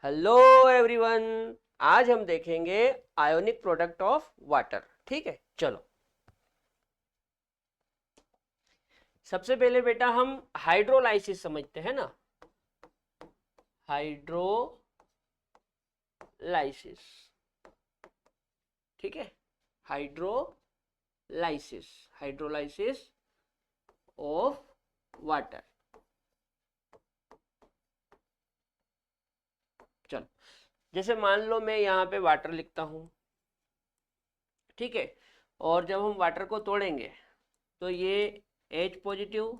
Hello everyone. आज हम देखेंगे आयोनिक प्रोडक्ट ऑफ वाटर। ठीक है, चलो। सबसे पहले बेटा हम हाइड्रोलाइसिस समझते हैं ना। हाइड्रोलाइसिस, ठीक है। Hydrolysis, hydrolysis of water. चलो, जैसे मान लो मैं यहाँ पे वाटर लिखता हूँ, ठीक है। और जब हम वाटर को तोड़ेंगे तो ये H positive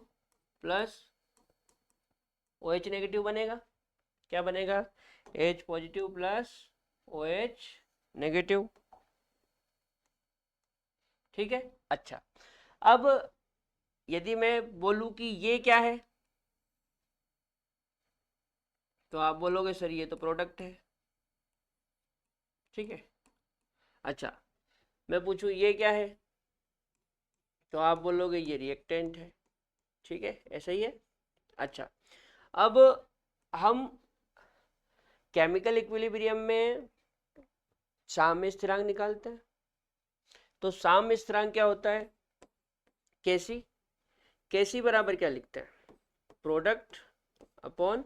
plus OH negative बनेगा। क्या बनेगा? H positive plus OH negative. ठीक है, अच्छा। अब यदि मैं बोलूं कि ये क्या है, तो आप बोलोगे सर ये तो प्रोडक्ट है। ठीक है, अच्छा। मैं पूछूं ये क्या है, तो आप बोलोगे ये रिएक्टेंट है। ठीक है, ऐसा ही है। अच्छा, अब हम केमिकल इक्विलिब्रियम में साम्य स्थिरांक निकालते हैं। तो साम्य स्थिरांक क्या होता है? केसी। केसी बराबर क्या लिखते हैं? Product upon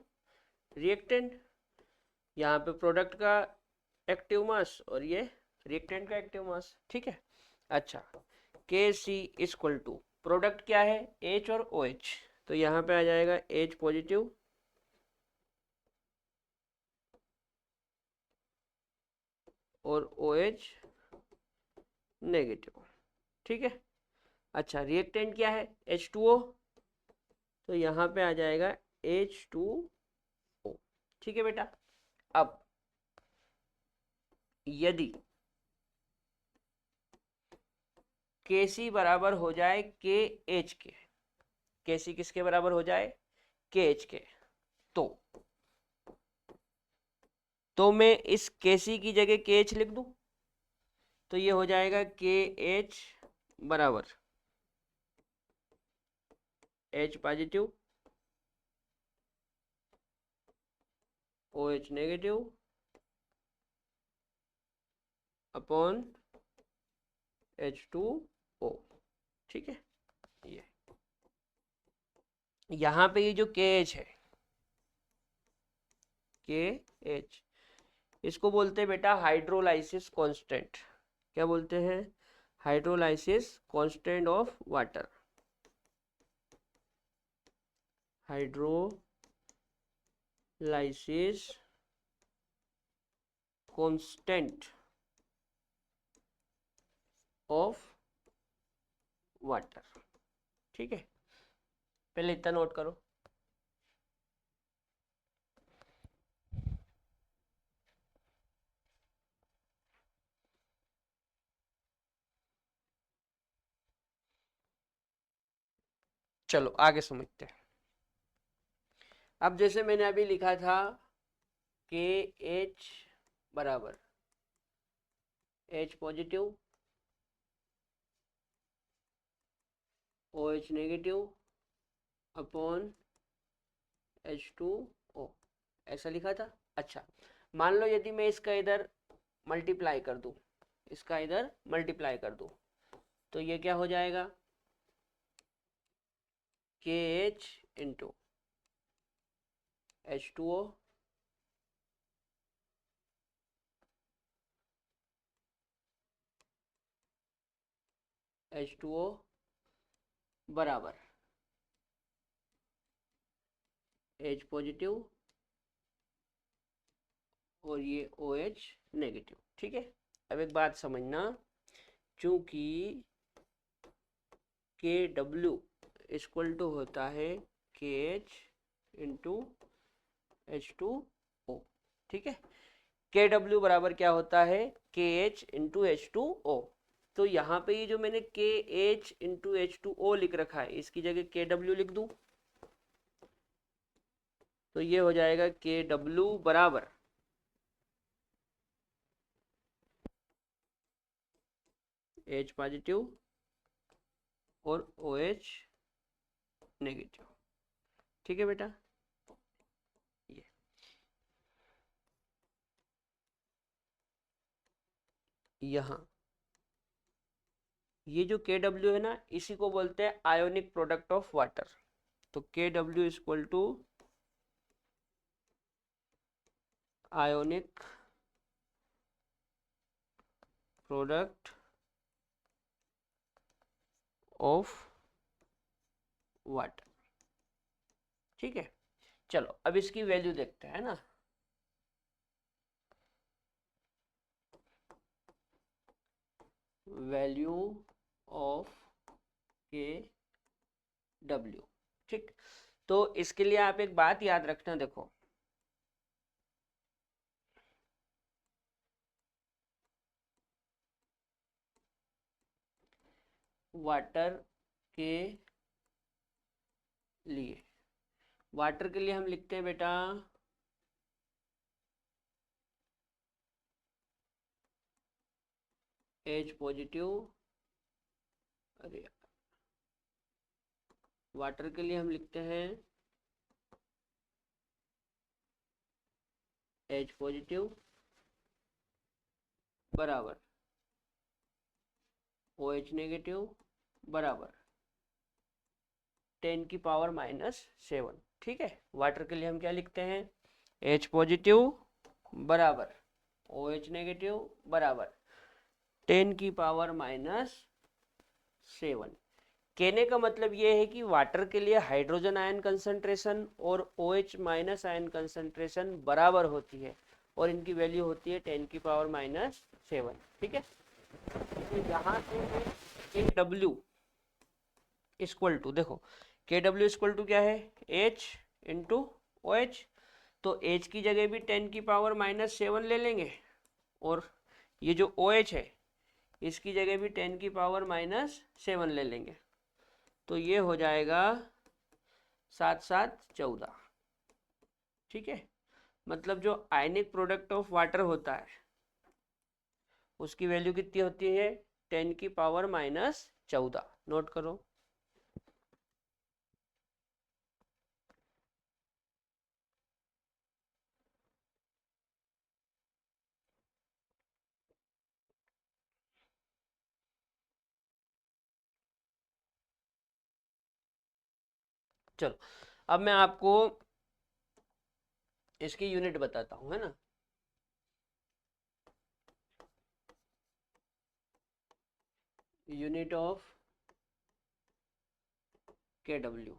reactant. यहाँ पे प्रोडक्ट का एक्टिव मास और ये रिएक्टेंट का एक्टिव मास। ठीक है, अच्छा। के सी इक्वल टू प्रोडक्ट क्या है? एच और ओ एच। तो यहाँ पे आ जाएगा एच पॉजिटिव और ओ एच नेगेटिव। ठीक है, अच्छा। रिएक्टेंट क्या है? H two O. तो यहाँ पे आ जाएगा एच टू ओ। ठीक है बेटा। अब यदि के सी बराबर हो जाए के एच के, के सी किसके बराबर हो जाए? के एच के, तो मैं इस के सी की जगह के एच लिख दूं। तो ये हो जाएगा के एच बराबर H positive O H negative upon H two O. ठीक है, ये यहाँ पे ये जो के एच है, के एच, इसको बोलते हैं बेटा हाइड्रोलाइसिस कांस्टेंट। क्या बोलते हैं? Hydrolysis constant of water. Hydrolysis constant of water. ठीक है, पहले इतना नोट करो। चलो आगे समझते हैं। अब जैसे मैंने अभी लिखा था के एच बराबर H positive O H negative upon H two O, ऐसा लिखा था। अच्छा, मान लो यदि मैं इसका इधर मल्टीप्लाई कर दूं, इसका इधर मल्टीप्लाई कर दूं, तो ये क्या हो जाएगा? K H into H two O H two O बराबर एच पॉजिटिव और ये ओ एच नेगेटिव। ठीक है, अब एक बात समझना, चूंकि के डब्ल्यू इक्वल टू होता है K H into H two O. ठीक है, के डब्ल्यू बराबर क्या होता है? K H into H two O. तो यहाँ पे ये जो मैंने K H into H two O लिख रखा है, इसकी जगह के डब्ल्यू लिख दूं। तो ये हो जाएगा के डब्ल्यू बराबर एच पॉजिटिव और ओ एच नेगेटिव। ठीक है बेटा, ये यहाँ ये जो KW है ना, इसी को बोलते हैं आयोनिक प्रोडक्ट ऑफ वाटर। तो KW equal to ionic product of water. ठीक है, चलो अब इसकी वैल्यू देखते हैं ना। Value of KW। ठीक, तो इसके लिए आप एक बात याद रखना, देखो वाटर के लिए, वाटर के लिए हम लिखते हैं बेटा H पॉजिटिव। अरे वाटर के लिए हम लिखते हैं H पॉजिटिव बराबर OH नेगेटिव बराबर 10⁻⁻⁷। ठीक है, वाटर के लिए हम क्या लिखते हैं, H पॉजिटिव बराबर OH नेगेटिव बराबर 10⁻⁷। कहने का मतलब ये है कि वाटर के लिए हाइड्रोजन आयन कंसंट्रेशन और OH माइनस आयन कंसंट्रेशन बराबर होती है और इनकी वैल्यू होती है 10⁻⁷। ठीक है, तो यहाँ से KW इक्वल टू, देखो KW इक्वल टू क्या है, H इंटू OH। तो H की जगह भी 10⁻⁷ ले लेंगे और ये जो OH है इसकी जगह भी 10⁻⁷ ले लेंगे। तो ये हो जाएगा 7 7 14। ठीक है, मतलब जो आयनिक प्रोडक्ट ऑफ वाटर होता है उसकी वैल्यू कितनी होती है, 10⁻⁻14। नोट करो। चलो अब मैं आपको इसकी यूनिट बताता हूं, है ना। यूनिट ऑफ KW,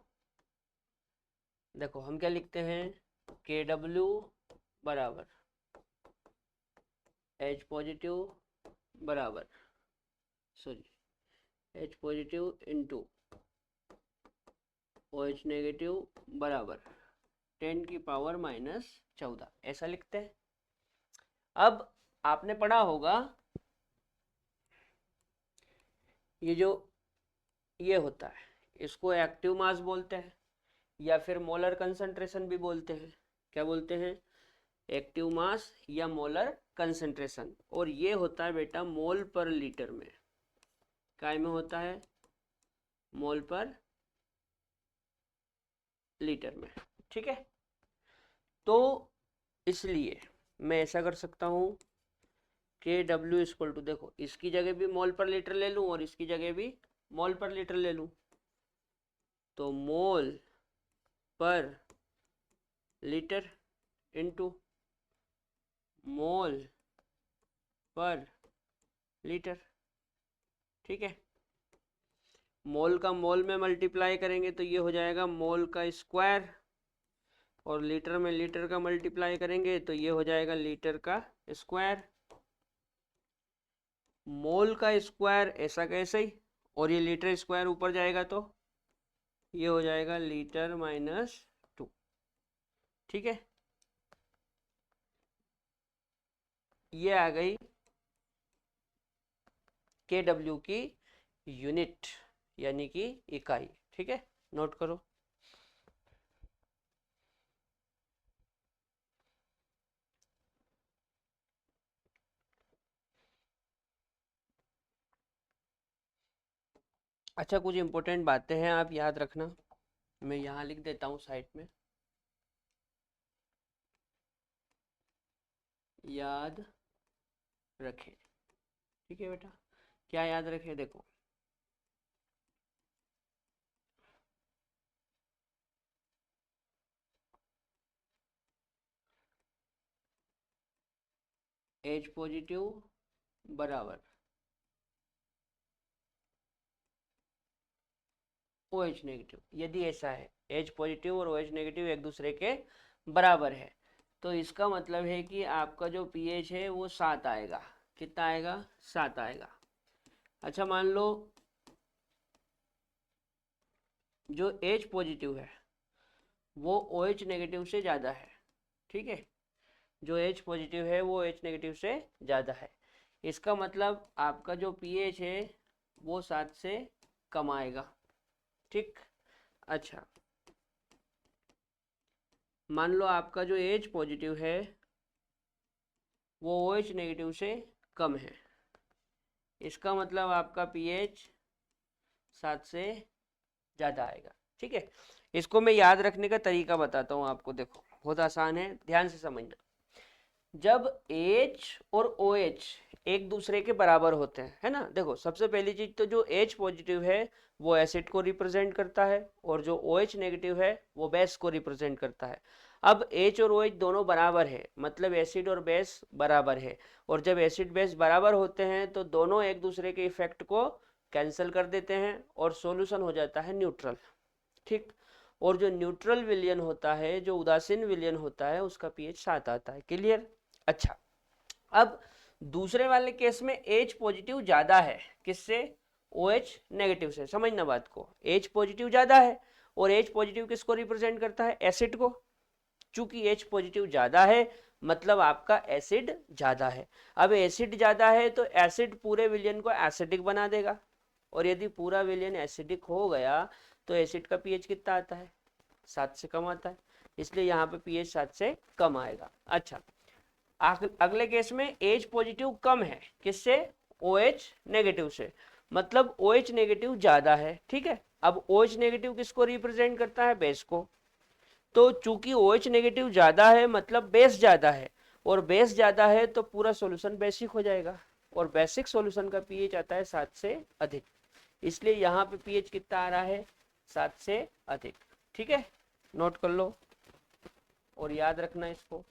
देखो हम क्या लिखते हैं, KW बराबर H पॉजिटिव बराबर, sorry H positive into OH negative बराबर 10⁻⁻14, ऐसा लिखते हैं। अब आपने पढ़ा होगा ये जो ये होता है इसको एक्टिव मास बोलते हैं या फिर मोलर कंसंट्रेशन भी बोलते हैं। क्या बोलते हैं, एक्टिव मास या मोलर कंसंट्रेशन। और ये होता है बेटा मोल पर लीटर में, काय में होता है, मोल पर लीटर में। ठीक है, तो इसलिए मैं ऐसा कर सकता हूं KW इक्वल टू, देखो इसकी जगह भी मोल पर लीटर ले लूं और इसकी जगह भी मोल पर लीटर ले लूं, तो मोल पर लीटर इनटू मोल पर लीटर। ठीक है, मोल का मोल में मल्टीप्लाई करेंगे तो ये हो जाएगा मोल का स्क्वायर, और लीटर में लीटर का मल्टीप्लाई करेंगे तो ये हो जाएगा लीटर का स्क्वायर। मोल का स्क्वायर ऐसा कैसे ही, और ये लीटर स्क्वायर ऊपर जाएगा तो ये हो जाएगा लीटर -2। ठीक है, ये आ गई KW की यूनिट यानी कि इकाई। ठीक है, नोट करो। अच्छा, कुछ इंपॉर्टेंट बातें हैं, आप याद रखना, मैं यहाँ लिख देता हूँ साइड में, याद रखें। ठीक है बेटा, क्या याद रखे, देखो H पॉजिटिव बराबर OH नेगेटिव, यदि ऐसा है H पॉजिटिव और OH नेगेटिव एक दूसरे के बराबर है, तो इसका मतलब है कि आपका जो pH है वो 7 आएगा। कितना आएगा? 7 आएगा। अच्छा, मान लो जो H पॉजिटिव है वो OH नेगेटिव से ज़्यादा है। ठीक है, जो H पॉजिटिव है वो H नेगेटिव से ज़्यादा है। इसका मतलब आपका जो pH है वो 7 से कम आएगा। ठीक। अच्छा, मान लो आपका जो H पॉजिटिव है वो OH नेगेटिव से कम है। इसका मतलब आपका pH 7 से ज़्यादा आएगा। ठीक है, इसको मैं याद रखने का तरीका बताता हूँ आपको। देखो बहुत आसान है, ध्यान से समझना। जब H और OH एक दूसरे के बराबर होते हैं, है ना, देखो सबसे पहली चीज तो जो H पॉजिटिव है वो एसिड को रिप्रेजेंट करता है और जो OH नेगेटिव है वो बेस को रिप्रेजेंट करता है। अब H और OH दोनों बराबर है, मतलब एसिड और बेस बराबर है, और जब एसिड बेस बराबर होते हैं तो दोनों एक दूसरे के इफेक्ट को कैंसिल कर देते हैं और सॉल्यूशन हो जाता है न्यूट्रल। ठीक, और जो न्यूट्रल विलयन होता है, जो उदासीन विलयन होता है, उसका pH 7 आता है। क्लियर? अच्छा, अब दूसरे वाले केस में H पॉजिटिव ज्यादा है किससे? OH नेगेटिव से। समझना बात को, H पॉजिटिव ज्यादा है, और H पॉजिटिव किसको रिप्रेजेंट करता है? एसिड को। चूंकि H पॉजिटिव ज्यादा है मतलब आपका एसिड ज्यादा है। अब एसिड ज्यादा है तो एसिड पूरे विलयन को एसिडिक बना देगा, और यदि पूरा विलयन एसिडिक हो गया तो एसिड का pH कितना आता है? 7 से कम आता है, इसलिए यहाँ पे pH 7 से कम आएगा। अच्छा, अगले केस में H पॉजिटिव कम है किससे? OH नेगेटिव से, मतलब OH नेगेटिव ज्यादा है। ठीक है, अब OH नेगेटिव किसको रिप्रेजेंट करता है? बेस को। तो चूंकि OH नेगेटिव ज्यादा है मतलब बेस ज्यादा है, और बेस ज्यादा है तो पूरा सॉल्यूशन बेसिक हो जाएगा, और बेसिक सॉल्यूशन का pH आता है 7 से अधिक, इसलिए यहाँ पे pH कितना आ रहा है? 7 से अधिक। ठीक है, नोट कर लो और याद रखना इसको।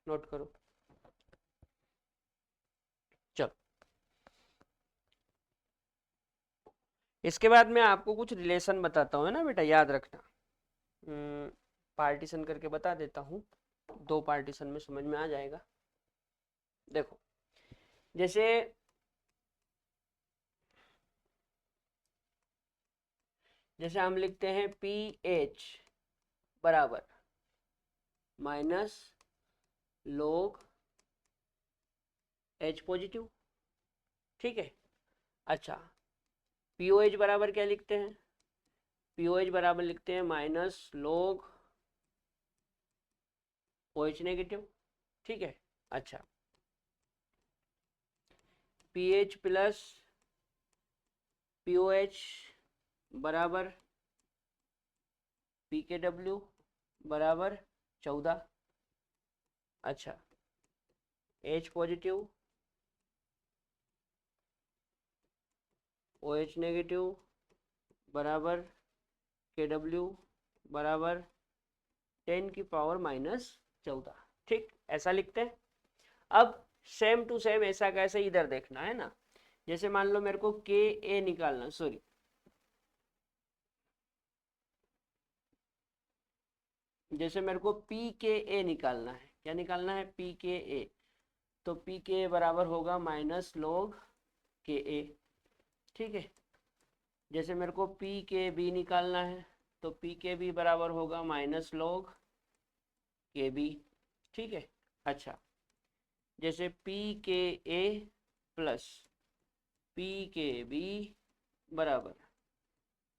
नोट करो। चलो, इसके बाद मैं आपको कुछ रिलेशन बताता हूँ, है ना बेटा, याद रखना। पार्टीशन करके बता देता हूँ, 2 पार्टीशन में समझ में आ जाएगा। देखो, जैसे जैसे हम लिखते हैं pH बराबर माइनस log H पॉजिटिव। ठीक है, अच्छा, POH बराबर क्या लिखते हैं? POH बराबर लिखते हैं माइनस log OH नेगेटिव। ठीक है, अच्छा, pH प्लस POH बराबर PKW बराबर 14। अच्छा, H पॉजिटिव OH नेगेटिव बराबर KW बराबर 10 की पावर -14। ठीक, ऐसा लिखते हैं। अब सेम टू सेम ऐसा कैसे इधर देखना है ना, जैसे मान लो मेरे को Ka निकालना, सॉरी, जैसे मेरे को PKa निकालना है। क्या निकालना है? PKa। तो PKa बराबर होगा माइनस log Ka। ठीक है, जैसे मेरे को PKb निकालना है तो PKb बराबर होगा माइनस log Kb। ठीक है, अच्छा, जैसे PKa प्लस PKb बराबर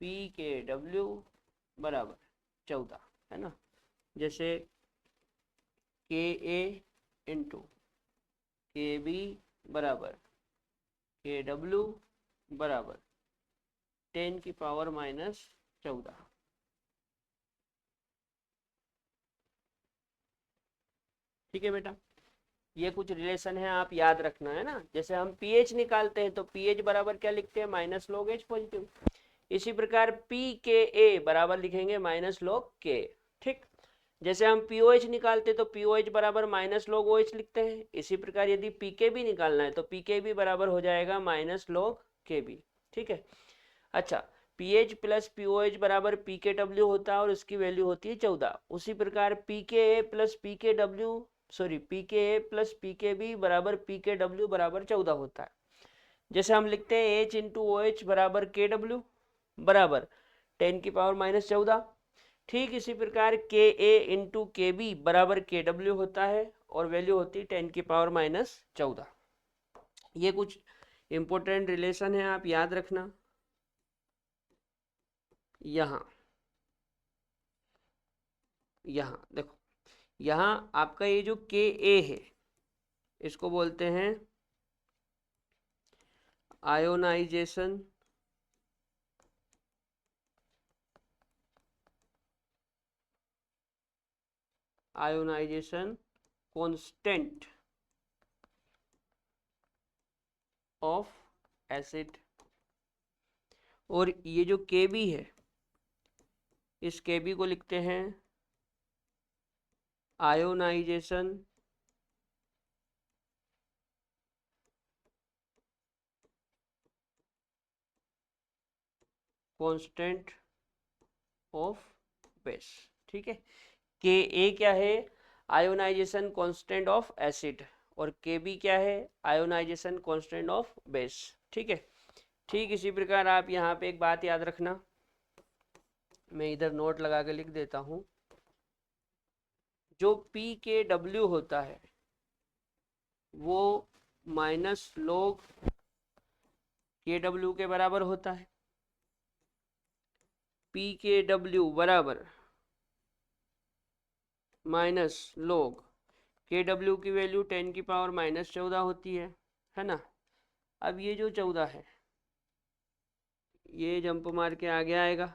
PKW बराबर 14, है ना। जैसे Ka इंटू Kb बराबर KW बराबर 10⁻⁻14। ठीक है बेटा, ये कुछ रिलेशन है, आप याद रखना है ना। जैसे हम पीएच निकालते हैं तो पीएच बराबर क्या लिखते हैं, माइनस लॉग एच पॉजिटिव। इसी प्रकार पी के ए बराबर लिखेंगे माइनस लॉग के। ठीक, जैसे हम पीओएच निकालते हैं तो पीओएच बराबर माइनस लॉग ओएच लिखते हैं। इसी प्रकार यदि पीके भी निकालना है तो पीके भी बराबर हो जाएगा माइनस लॉग के बी। ठीक है, अच्छा, पीएच प्लस पीओएच बराबर पीके डब्ल्यू होता है और इसकी वैल्यू होती है 14। उसी प्रकार पीके ए प्लस पीके डब्ल्यू सॉरी पीके ए प्लस पीके बी बराबर पीके डब्ल्यू बराबर 14 होता है। जैसे हम लिखते हैं एच इंटू ओ एच बराबर के डब्ल्यू बराबर 10⁻⁻14। ठीक इसी प्रकार के ए इंटू के बी बराबर के डब्ल्यू होता है और वैल्यू होती है 10⁻14। ये कुछ इंपॉर्टेंट रिलेशन है, आप याद रखना। यहाँ देखो, यहाँ आपका ये जो के ए है इसको बोलते हैं आयोनाइजेशन कांस्टेंट ऑफ एसिड। और ये जो के बी है इस के बी को लिखते हैं आयोनाइजेशन कांस्टेंट ऑफ बेस। ठीक है, के ए क्या है, आयोनाइजेशन कांस्टेंट ऑफ एसिड, और के बी क्या है, आयोनाइजेशन कांस्टेंट ऑफ बेस। ठीक है, ठीक इसी प्रकार आप यहाँ पे एक बात याद रखना, मैं इधर नोट लगा के लिख देता हूँ। जो पी के डब्ल्यू होता है वो माइनस लॉग के डब्ल्यू के बराबर होता है। पी के डब्ल्यू बराबर माइनस लॉग के डब्ल्यू की वैल्यू 10⁻⁻14 होती है ना। अब ये जो 14 है ये जंप मार के आगे आएगा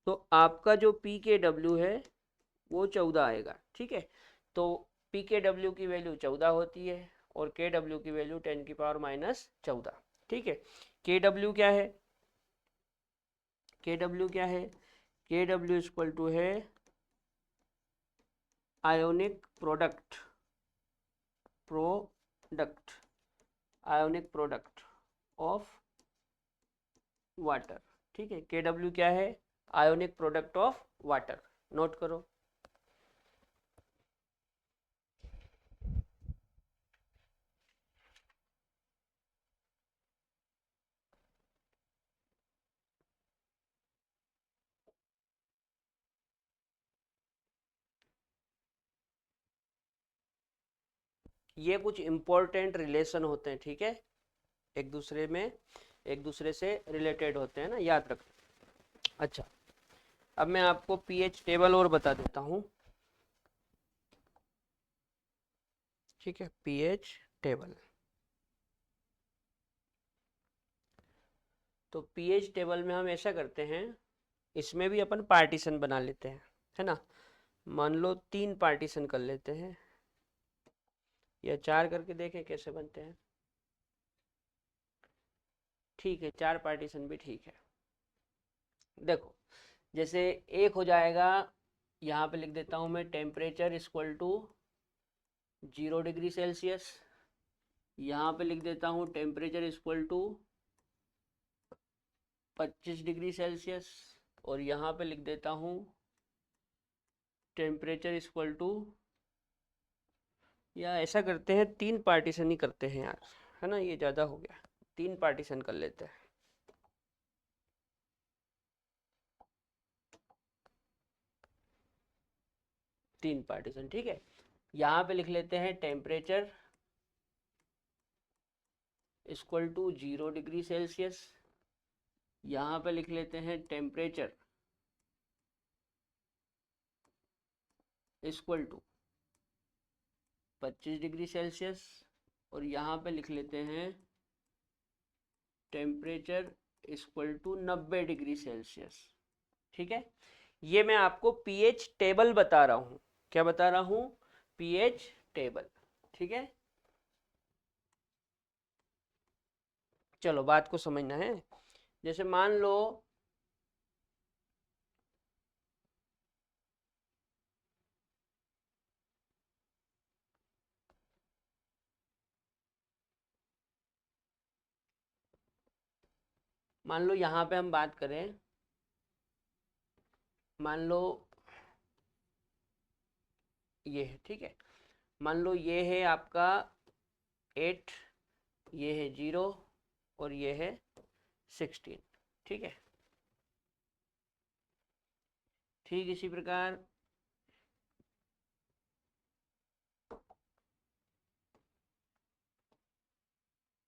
तो आपका जो पी के डब्ल्यू है वो 14 आएगा। ठीक है, तो पी के डब्ल्यू की वैल्यू 14 होती है और के डब्ल्यू की वैल्यू 10⁻⁻14। ठीक है, के डब्ल्यू क्या है, के डब्ल्यू क्या है, के डब्ल्यू इक्वल टू है ionic product ionic product of water. ठीक है, के डब्ल्यू क्या है, ionic product of water, note करो। ये कुछ इंपॉर्टेंट रिलेशन होते हैं, ठीक है, एक दूसरे से रिलेटेड होते हैं ना, याद रख। अच्छा, अब मैं आपको पीएच टेबल और बता देता हूँ। ठीक है, पीएच टेबल, तो पीएच टेबल में हम ऐसा करते हैं, इसमें भी अपन पार्टीशन बना लेते हैं, है ना। मान लो 3 पार्टीशन कर लेते हैं या 4 करके देखें कैसे बनते हैं। ठीक है, 4 पार्टीशन भी ठीक है। देखो, जैसे एक हो जाएगा, यहाँ पे लिख देता हूँ मैं, temperature equal to 0 degree Celsius. यहाँ पे लिख देता हूँ temperature equal to 25 degree Celsius. और यहाँ पे लिख देता हूँ टेम्परेचर इक्वल टू, या ऐसा करते हैं 3 पार्टीशन ही करते हैं यार, है ना, ये ज़्यादा हो गया, 3 पार्टीशन कर लेते हैं। तीन पार्टीशन, ठीक है। यहाँ पे लिख लेते हैं temperature equal to 0 degree Celsius. यहाँ पे लिख लेते हैं temperature equal to 25 degree Celsius. और यहाँ पे लिख लेते हैं temperature equal to 90 degree Celsius. ठीक है, ये मैं आपको पीएच टेबल बता रहा हूँ। क्या बता रहा हूँ? PH table. ठीक है, चलो बात को समझना है। जैसे मान लो यहाँ पे हम बात करें, मान लो ये है, ठीक है, मान लो ये है आपका 8, ये है 0 और ये है 16। ठीक है, ठीक इसी प्रकार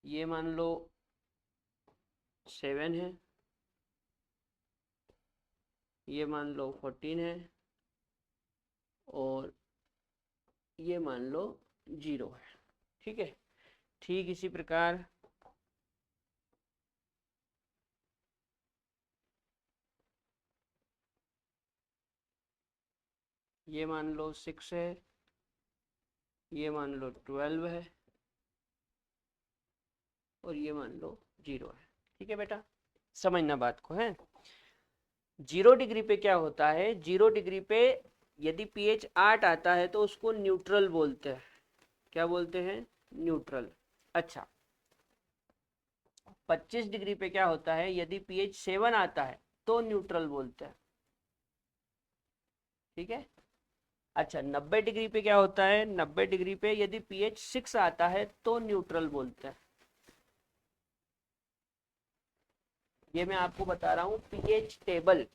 ये मान लो 7 है, ये मान लो 14 है और ये मान लो 0 है। ठीक है, ठीक इसी प्रकार ये मान लो 6 है, ये मान लो 12 है और ये मान लो 0 है। ठीक है बेटा, समझना बात को है। 0 डिग्री पे क्या होता है? 0 डिग्री पे यदि पीएच 8 आता है तो उसको न्यूट्रल बोलते हैं। क्या बोलते हैं? न्यूट्रल। अच्छा, 25 डिग्री पे क्या होता है? यदि पीएच 7 आता है तो न्यूट्रल बोलते हैं। ठीक है, अच्छा 90 डिग्री पे क्या होता है? 90 डिग्री पे यदि पीएच 6 आता है तो न्यूट्रल बोलते हैं। ये मैं आपको बता रहा हूँ पीएच टेबल।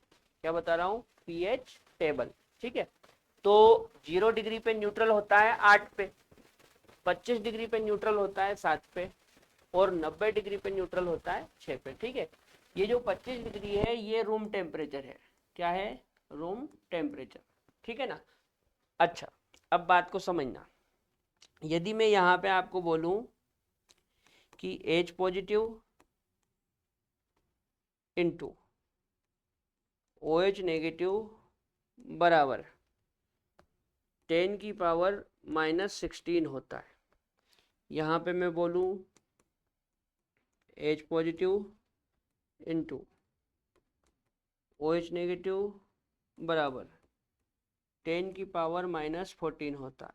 क्या बता रहा हूँ? PH table. ठीक है, तो 0 डिग्री पे न्यूट्रल होता है 8 पे, 25 डिग्री पे न्यूट्रल होता है 7 पे और 90 डिग्री पे न्यूट्रल होता है 6 पे। ठीक है, ये जो 25 डिग्री है ये रूम टेम्परेचर है। क्या है? Room temperature. ठीक है ना। अच्छा, अब बात को समझना। यदि मैं यहाँ पे आपको बोलूं कि H positive into OH negative बराबर 10 की पावर -16 होता है। यहाँ पे मैं बोलूँ H positive into OH negative बराबर 10 की पावर -14 होता है।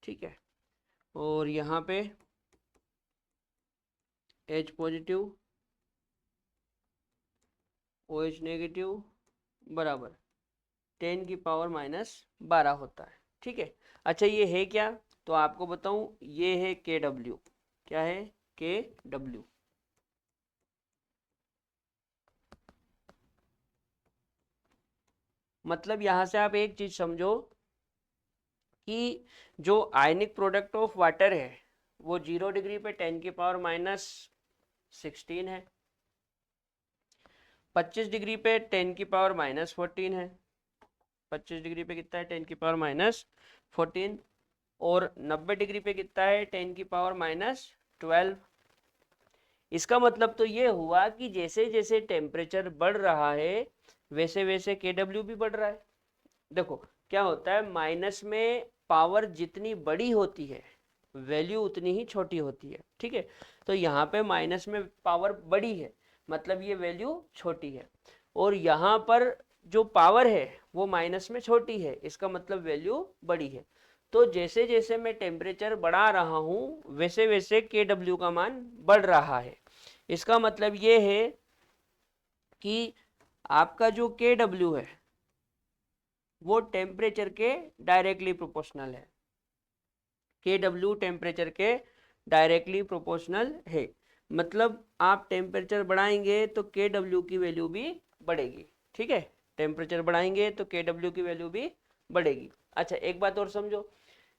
ठीक है, और यहाँ पे एच पॉजिटिव OH नेगेटिव बराबर 10 की पावर -12 होता है। ठीक है, अच्छा ये है क्या? तो आपको बताऊं, ये है KW। क्या है? KW। मतलब यहां से आप एक चीज समझो कि जो आयनिक प्रोडक्ट ऑफ वाटर है वो 0 डिग्री पे 10 की पावर -16 है, 25 डिग्री पे 10 की पावर -14 है, 25 डिग्री पे कितना है? 10 की पावर -14, और 90 डिग्री पे कितना है? 10 की पावर -12। इसका मतलब तो ये हुआ कि जैसे जैसे टेम्परेचर बढ़ रहा है वैसे वैसे KW भी बढ़ रहा है। देखो क्या होता है, माइनस में पावर जितनी बड़ी होती है वैल्यू उतनी ही छोटी होती है। ठीक है, तो यहाँ पे माइनस में पावर बड़ी है मतलब ये वैल्यू छोटी है, और यहाँ पर जो पावर है वो माइनस में छोटी है, इसका मतलब वैल्यू बड़ी है। तो जैसे जैसे मैं टेम्परेचर बढ़ा रहा हूँ वैसे वैसे KW का मान बढ़ रहा है। इसका मतलब ये है कि आपका जो KW है वो टेम्परेचर के डायरेक्टली प्रोपोर्शनल है। KW टेम्परेचर के डायरेक्टली प्रोपोर्शनल है, मतलब आप टेम्परेचर बढ़ाएंगे तो KW की वैल्यू भी बढ़ेगी। ठीक है, टेम्परेचर बढ़ाएंगे तो KW की वैल्यू भी बढ़ेगी। अच्छा एक बात और समझो,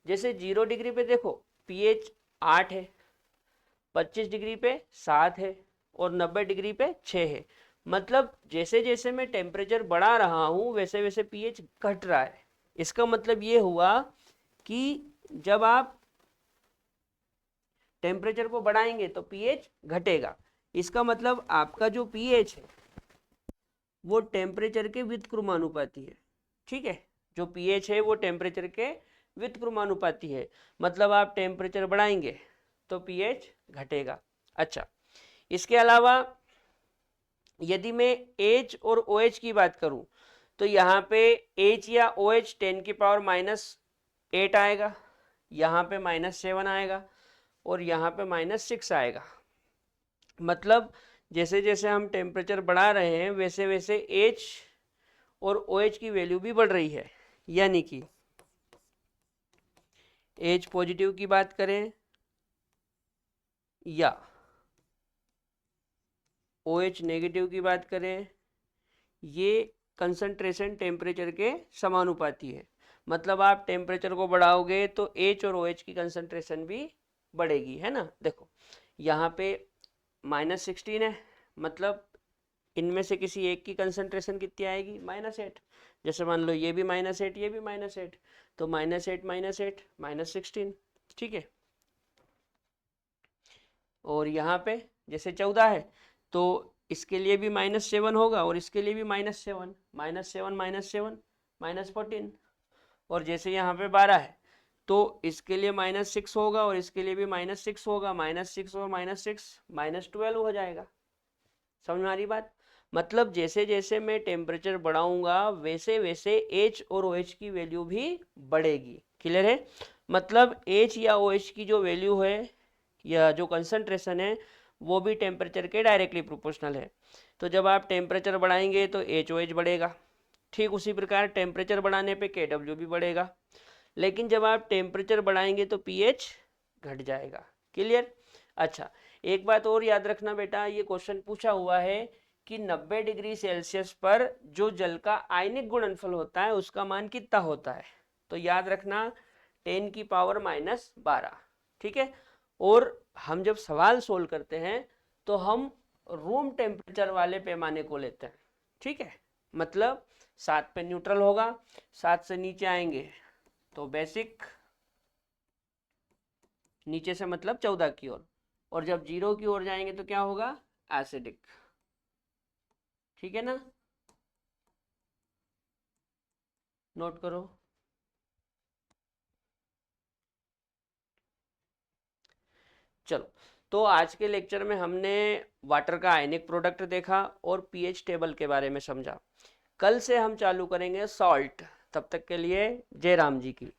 जैसे 0 डिग्री पे देखो pH 8 है, 25 डिग्री पे 7 है और 90 डिग्री पे 6 है। मतलब जैसे जैसे मैं टेम्परेचर बढ़ा रहा हूँ वैसे वैसे pH घट रहा है। इसका मतलब ये हुआ कि जब आप टेम्परेचर को बढ़ाएंगे तो pH घटेगा। इसका मतलब आपका जो पीएच है वो टेम्परेचर के व्युत्क्रमानुपाती है। ठीक है, जो पीएच है वो टेम्परेचर के व्युत्क्रमानुपाती है, मतलब आप टेम्परेचर बढ़ाएंगे तो पीएच घटेगा। अच्छा, इसके अलावा यदि मैं एच और ओ OH की बात करूं तो यहाँ पे एच या ओ OH 10 की पावर -8 आएगा, यहाँ पे -7 आएगा और यहाँ पे -6 आएगा। मतलब जैसे जैसे हम टेम्परेचर बढ़ा रहे हैं वैसे वैसे एच और ओ OH की वैल्यू भी बढ़ रही है। यानी कि एच पॉजिटिव की बात करें या ओ OH नेगेटिव की बात करें, ये कंसंट्रेशन टेम्परेचर के समानुपाती है। मतलब आप टेम्परेचर को बढ़ाओगे तो एच और ओ OH की कंसंट्रेशन भी बढ़ेगी, है ना। देखो यहाँ पे -16 है, मतलब इनमें से किसी एक की कंसंट्रेशन कितनी आएगी, -8। जैसे मान लो ये भी -8 ये भी -8, तो -8 -8 -16। ठीक है, और यहाँ पे जैसे 14 है तो इसके लिए भी -7 होगा और इसके लिए भी -7 -7 -7 -14। और जैसे यहाँ पे 12 है तो इसके लिए -6 होगा और इसके लिए भी -6 होगा, -6 और -6 -12 हो जाएगा। समझ में आ रही बात। मतलब जैसे जैसे मैं टेम्परेचर बढ़ाऊंगा वैसे वैसे एच और ओ OH की वैल्यू भी बढ़ेगी। क्लियर है। मतलब एच या ओ OH की जो वैल्यू है या जो कंसंट्रेशन है वो भी टेम्परेचर के डायरेक्टली प्रोपोर्शनल है। तो जब आप टेम्परेचर बढ़ाएंगे तो एच ओ OH बढ़ेगा। ठीक उसी प्रकार टेम्परेचर बढ़ाने पे के डब्ल्यू भी बढ़ेगा। लेकिन जब आप टेम्परेचर बढ़ाएंगे तो पीएच घट जाएगा। क्लियर। अच्छा, एक बात और याद रखना बेटा, ये क्वेश्चन पूछा हुआ है कि 90 डिग्री सेल्सियस पर जो जल का आयनिक गुणनफल होता है उसका मान कितना होता है। तो याद रखना 10 की पावर -12। ठीक है, और हम जब सवाल सोल्व करते हैं तो हम रूम टेम्परेचर वाले पैमाने को लेते हैं। ठीक है, मतलब 7 पे न्यूट्रल होगा, 7 से नीचे आएंगे तो बेसिक, नीचे से मतलब 14 की ओर, और जब 0 की ओर जाएंगे तो क्या होगा, एसिडिक। ठीक है ना, नोट करो। चलो, तो आज के लेक्चर में हमने वाटर का आयनिक प्रोडक्ट देखा और पीएच टेबल के बारे में समझा। कल से हम चालू करेंगे सॉल्ट। तब तक के लिए जय राम जी की।